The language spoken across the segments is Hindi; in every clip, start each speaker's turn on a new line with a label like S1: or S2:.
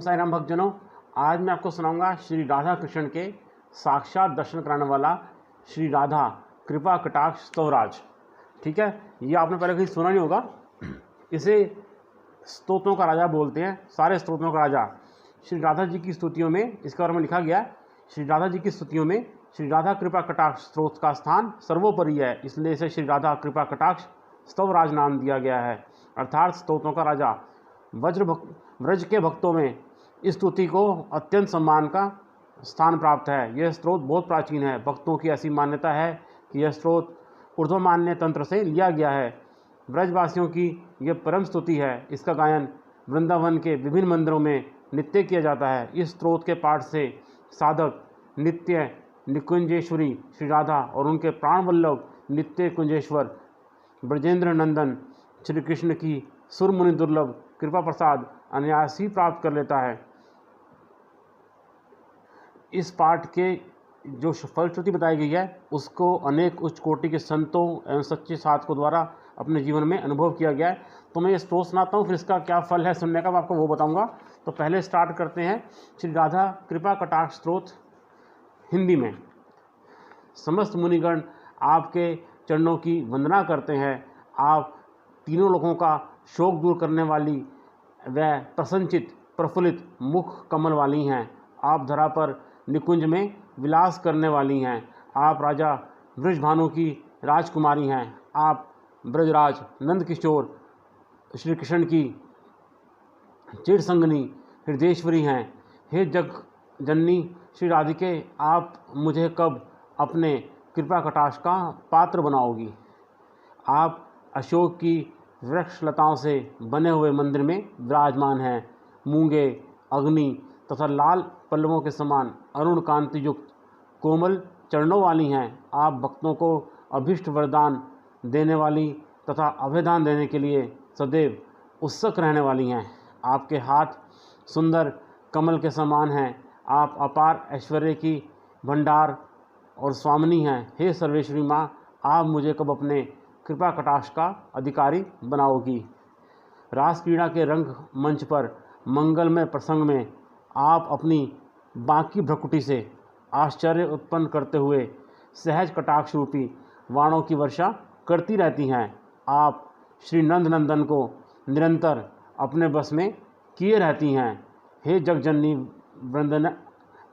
S1: साईं राम भक्तजनों, आज मैं आपको सुनाऊंगा श्री राधा कृष्ण के साक्षात दर्शन कराने वाला श्री राधा कृपा कटाक्ष स्तवराज। ठीक है, ये आपने पहले कहीं सुना नहीं होगा। इसे स्तोत्रों का राजा बोलते हैं, सारे स्तोत्रों का राजा। श्री राधा जी की स्तुतियों में इसके बारे में लिखा गया है, श्री राधा जी की स्तुतियों में श्री राधा कृपा कटाक्ष स्तोत्र का स्थान सर्वोपरि है, इसलिए इसे श्री राधा कृपा कटाक्ष स्तवराज नाम दिया गया है, अर्थात स्तोत्रों का राजा। व्रज के भक्तों में इस स्तुति को अत्यंत सम्मान का स्थान प्राप्त है। यह स्त्रोत बहुत प्राचीन है। भक्तों की ऐसी मान्यता है कि यह स्त्रोत ऊर्ध्वमान्य तंत्र से लिया गया है। ब्रजवासियों की यह परम स्तुति है। इसका गायन वृंदावन के विभिन्न मंदिरों में नित्य किया जाता है। इस स्त्रोत के पाठ से साधक नित्य निकुंजेश्वरी श्री राधा और उनके प्राण वल्लभ नित्य कुंजेश्वर ब्रजेंद्र नंदन श्री कृष्ण की सुरमुनि दुर्लभ कृपा प्रसाद अनायास ही प्राप्त कर लेता है। इस पाठ के जो फलश्रुति बताई गई है उसको अनेक उच्च कोटि के संतों एवं सच्चे साधकों द्वारा अपने जीवन में अनुभव किया गया है। तो मैं ये स्तोत्र सुनाता हूँ, फिर इसका क्या फल है सुनने का मैं आपको वो बताऊंगा। तो पहले स्टार्ट करते हैं श्री राधा कृपा कटाक्ष स्तोत्र हिंदी में। समस्त मुनिगण आपके चरणों की वंदना करते हैं। आप तीनों लोगों का शोक दूर करने वाली व प्रसन्नचित प्रफुल्लित मुख कमल वाली हैं। आप धरा पर निकुंज में विलास करने वाली हैं। आप राजा वृषभानु की राजकुमारी हैं। आप ब्रजराज नंद किशोर श्री कृष्ण की चिरसंगनी हृदयेश्वरी हैं। हे जग जननी श्री राधिके, आप मुझे कब अपने कृपा कटाक्ष का पात्र बनाओगी। आप अशोक की वृक्ष लताओं से बने हुए मंदिर में विराजमान हैं। मूंगे अग्नि तथा लाल पल्लवों के समान अरुण कांति युक्त कोमल चरणों वाली हैं। आप भक्तों को अभीष्ट वरदान देने वाली तथा अभयदान देने के लिए सदैव उत्सुक रहने वाली हैं। आपके हाथ सुंदर कमल के समान हैं। आप अपार ऐश्वर्य की भंडार और स्वामिनी हैं। हे सर्वेश्वरी माँ, आप मुझे कब अपने कृपा कटाक्ष का अधिकारी बनाओगी। रास क्रीड़ा के रंग मंच पर मंगलमय प्रसंग में आप अपनी बांकी भ्रकुटी से आश्चर्य उत्पन्न करते हुए सहज कटाक्ष रूपी वाणों की वर्षा करती रहती हैं। आप श्री नंद नंदन को निरंतर अपने बस में किए रहती हैं। हे जगजननी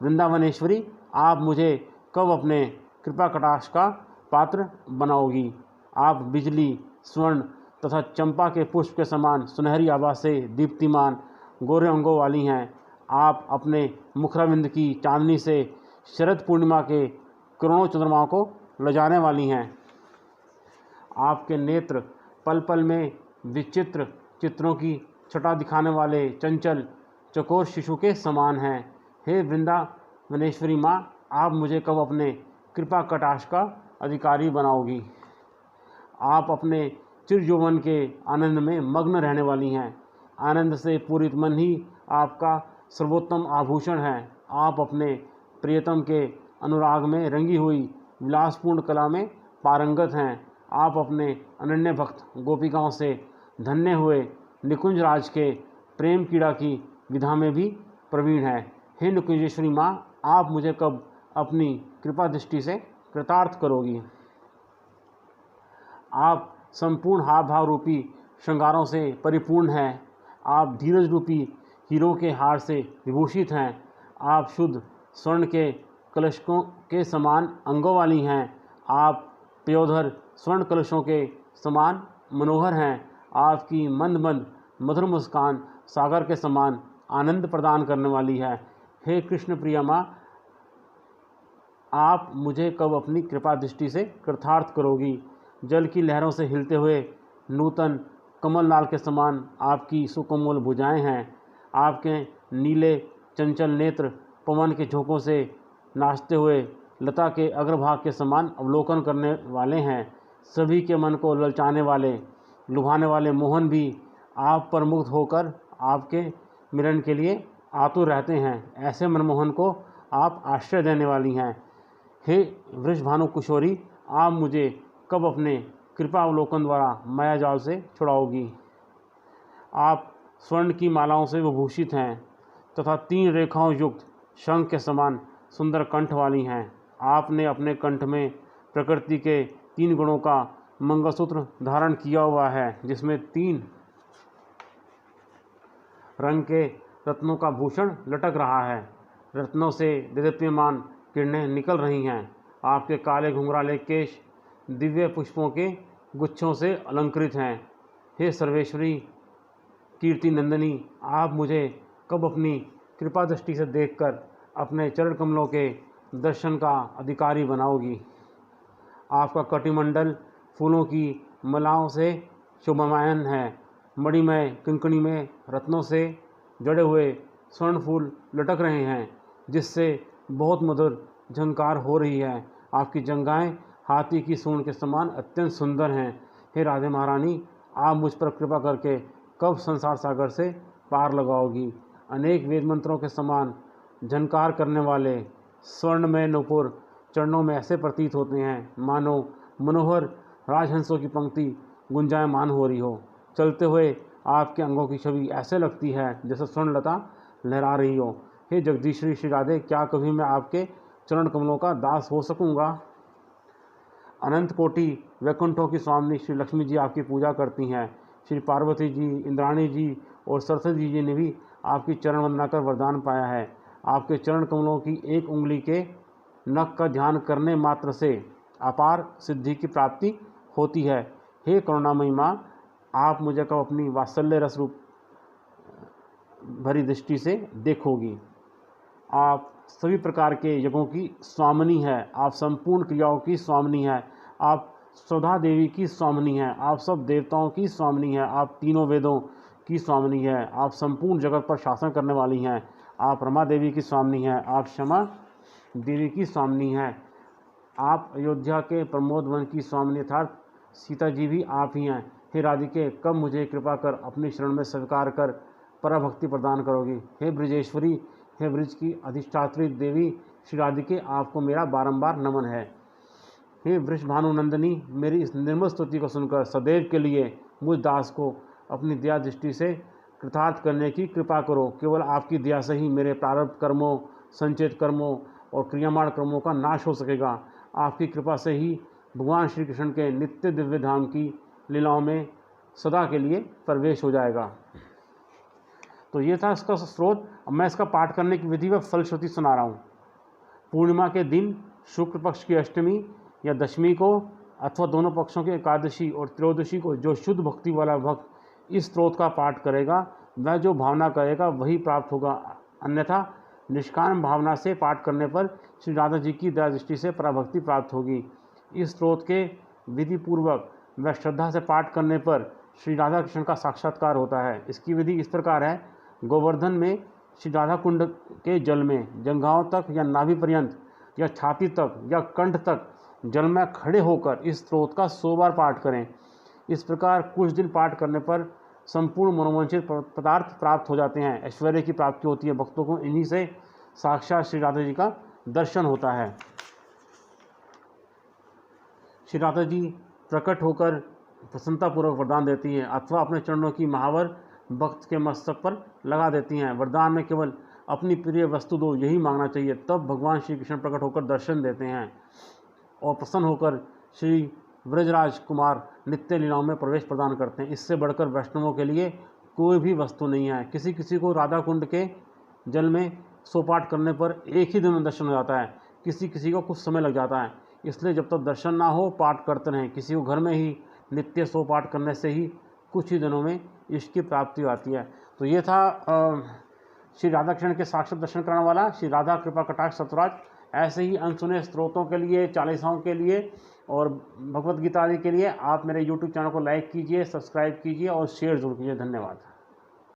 S1: वृंदावनेश्वरी, आप मुझे कब अपने कृपा कटाक्ष का पात्र बनाओगी। आप बिजली स्वर्ण तथा चंपा के पुष्प के समान सुनहरी आभा से दीप्तिमान गोरे अंगों वाली हैं। आप अपने मुखराविंद की चांदनी से शरद पूर्णिमा के करोड़ों चंद्रमाओं को लजाने वाली हैं। आपके नेत्र पल पल में विचित्र चित्रों की छटा दिखाने वाले चंचल चकोर शिशु के समान हैं। हे वृंदावनेश्वरी माँ, आप मुझे कब अपने कृपा कटाक्ष का अधिकारी बनाओगी। आप अपने चिर यौवन के आनंद में मग्न रहने वाली हैं। आनंद से पूरित मन ही आपका सर्वोत्तम आभूषण है। आप अपने प्रियतम के अनुराग में रंगी हुई विलासपूर्ण कला में पारंगत हैं। आप अपने अनन्य भक्त गोपिकाओं से धन्य हुए निकुंज राज के प्रेम क्रीड़ा की विधा में भी प्रवीण है। हे निकुंजेश्वरी माँ, आप मुझे कब अपनी कृपा दृष्टि से कृतार्थ करोगी। आप संपूर्ण हाव भाव रूपी श्रृंगारों से परिपूर्ण हैं। आप धीरज रूपी हीरों के हार से विभूषित हैं। आप शुद्ध स्वर्ण के कलशों के समान अंगों वाली हैं। आप पयोधर स्वर्ण कलशों के समान मनोहर हैं। आपकी मंद मंद मधुर मुस्कान सागर के समान आनंद प्रदान करने वाली है। हे कृष्ण प्रिया माँ, आप मुझे कब अपनी कृपा दृष्टि से कृतार्थ करोगी। जल की लहरों से हिलते हुए नूतन कमलनाल के समान आपकी सुकोमल भुजाएं हैं। आपके नीले चंचल नेत्र पवन के झोंकों से नाचते हुए लता के अग्रभाग के समान अवलोकन करने वाले हैं। सभी के मन को ललचाने वाले लुभाने वाले मोहन भी आप पर मुग्ध होकर आपके मिलन के लिए आतुर रहते हैं। ऐसे मनमोहन को आप आश्रय देने वाली हैं। हे वृषभानु किशोरी, आप मुझे कब अपने कृपा अवलोकन द्वारा माया जाल से छुड़ाओगी। आप स्वर्ण की मालाओं से विभूषित हैं तथा 3 रेखाओं युक्त शंख के समान सुंदर कंठ वाली हैं। आपने अपने कंठ में प्रकृति के 3 गुणों का मंगलसूत्र धारण किया हुआ है, जिसमें 3 रंग के रत्नों का भूषण लटक रहा है। रत्नों से देदीप्यमान किरणें निकल रही हैं। आपके काले घुंघराले केश दिव्य पुष्पों के गुच्छों से अलंकृत हैं। हे सर्वेश्वरी कीर्ति नंदिनी, आप मुझे कब अपनी कृपा दृष्टि से देखकर अपने चरण कमलों के दर्शन का अधिकारी बनाओगी। आपका कटिमंडल फूलों की मालाओं से शोभायमान है। मणिमय किंकणी में रत्नों से जड़े हुए स्वर्ण फूल लटक रहे हैं, जिससे बहुत मधुर झंकार हो रही है। आपकी जंघाएं हाथी की सूंड के समान अत्यंत सुंदर हैं। हे राधे महारानी, आप मुझ पर कृपा करके कब संसार सागर से पार लगाओगी। अनेक वेद मंत्रों के समान झनकार करने वाले स्वर्णमय नूपुर चरणों में ऐसे प्रतीत होते हैं मानो मनोहर राजहंसों की पंक्ति गुंजायमान हो रही हो। चलते हुए आपके अंगों की छवि ऐसे लगती है जैसे स्वर्णलता लहरा रही हो। हे जगदीश्वरी श्री राधे, क्या कभी मैं आपके चरण कमलों का दास हो सकूंगा। अनंत कोटि वैकुंठों की स्वामिनी श्री लक्ष्मी जी आपकी पूजा करती हैं। श्री पार्वती जी, इंद्राणी जी और सरस्वती जी ने भी आपकी चरण वंदना कर वरदान पाया है। आपके चरण कमलों की एक उंगली के नख का ध्यान करने मात्र से अपार सिद्धि की प्राप्ति होती है। हे करुणामयी माँ, आप मुझे कब अपनी वात्सल्य रस रूप भरी दृष्टि से देखोगी। आप सभी प्रकार के यज्ञों की स्वामिनी है। आप संपूर्ण क्रियाओं की स्वामिनी है। आप स्वधा देवी की स्वामिनी है। आप सब देवताओं की स्वामिनी है। आप तीनों वेदों की स्वामिनी है। आप संपूर्ण जगत पर शासन करने वाली हैं। आप रमा देवी की स्वामिनी हैं। आप क्षमा देवी की स्वामिनी हैं। आप अयोध्या के प्रमोद वन की स्वामिनी अर्थात सीता जी भी आप ही हैं। हे राधिके, कब मुझे कृपा कर अपनी शरण में स्वीकार कर पराभक्ति प्रदान करोगी। हे ब्रजेश्वरी, हे ब्रज की अधिष्ठात्री देवी श्री राधिके, आपको मेरा बारंबार नमन है। हे वृषभानु नंदिनी, मेरी इस निर्मल स्तुति को सुनकर सदैव के लिए मुझ दास को अपनी दया दृष्टि से कृतार्थ करने की कृपा करो। केवल आपकी दया से ही मेरे प्रारब्ध कर्मों, संचित कर्मों और क्रियामाण कर्मों का नाश हो सकेगा। आपकी कृपा से ही भगवान श्री कृष्ण के नित्य दिव्य धाम की लीलाओं में सदा के लिए प्रवेश हो जाएगा। तो ये था इसका स्रोत। अब मैं इसका पाठ करने की विधि व फलश्रुति सुना रहा हूँ। पूर्णिमा के दिन शुक्ल पक्ष की अष्टमी या दशमी को अथवा दोनों पक्षों के एकादशी और त्रयोदशी को जो शुद्ध भक्ति वाला भक्त इस स्त्रोत का पाठ करेगा, वह जो भावना करेगा वही प्राप्त होगा। अन्यथा निष्काम भावना से पाठ करने पर श्री राधा जी की दया दृष्टि से पराभक्ति प्राप्त होगी। इस स्त्रोत के विधि पूर्वक व श्रद्धा से पाठ करने पर श्री राधा कृष्ण का साक्षात्कार होता है। इसकी विधि इस प्रकार है। गोवर्धन में श्री राधा कुंड के जल में जंघाओं तक या नाभि पर्यंत या छाती तक या कंठ तक जल में खड़े होकर इस स्त्रोत का 100 बार पाठ करें। इस प्रकार कुछ दिन पाठ करने पर संपूर्ण मनोवांछित पदार्थ प्राप्त हो जाते हैं। ऐश्वर्य की प्राप्ति होती है। भक्तों को इन्हीं से साक्षात श्री राधा जी का दर्शन होता है। श्री राधा जी प्रकट होकर प्रसन्नतापूर्वक वरदान देती हैं अथवा अपने चरणों की महावर भक्त के मस्तक पर लगा देती हैं। वरदान में केवल अपनी प्रिय वस्तु दो, यही मांगना चाहिए। तब भगवान श्री कृष्ण प्रकट होकर दर्शन देते हैं और प्रसन्न होकर श्री ब्रजराज कुमार नित्य लीलाओं में प्रवेश प्रदान करते हैं। इससे बढ़कर वैष्णवों के लिए कोई भी वस्तु नहीं है। किसी किसी को राधा कुंड के जल में 100 पाठ करने पर एक ही दिन में दर्शन हो जाता है, किसी किसी को कुछ समय लग जाता है। इसलिए जब तक दर्शन ना हो पाठ करते रहें। किसी को घर में ही नित्य 100 पाठ करने से ही कुछ ही दिनों में इसकी प्राप्ति आती है। तो ये था श्री राधा कृष्ण के साक्षात दर्शन कराने वाला श्री राधा कृपा कटाक्ष सतराज। ऐसे ही अनसुने स्त्रोतों के लिए, चालीसाओं के लिए और भगवत गीता आदि के लिए आप मेरे YouTube चैनल को लाइक कीजिए, सब्सक्राइब कीजिए और शेयर जरूर कीजिए। धन्यवाद।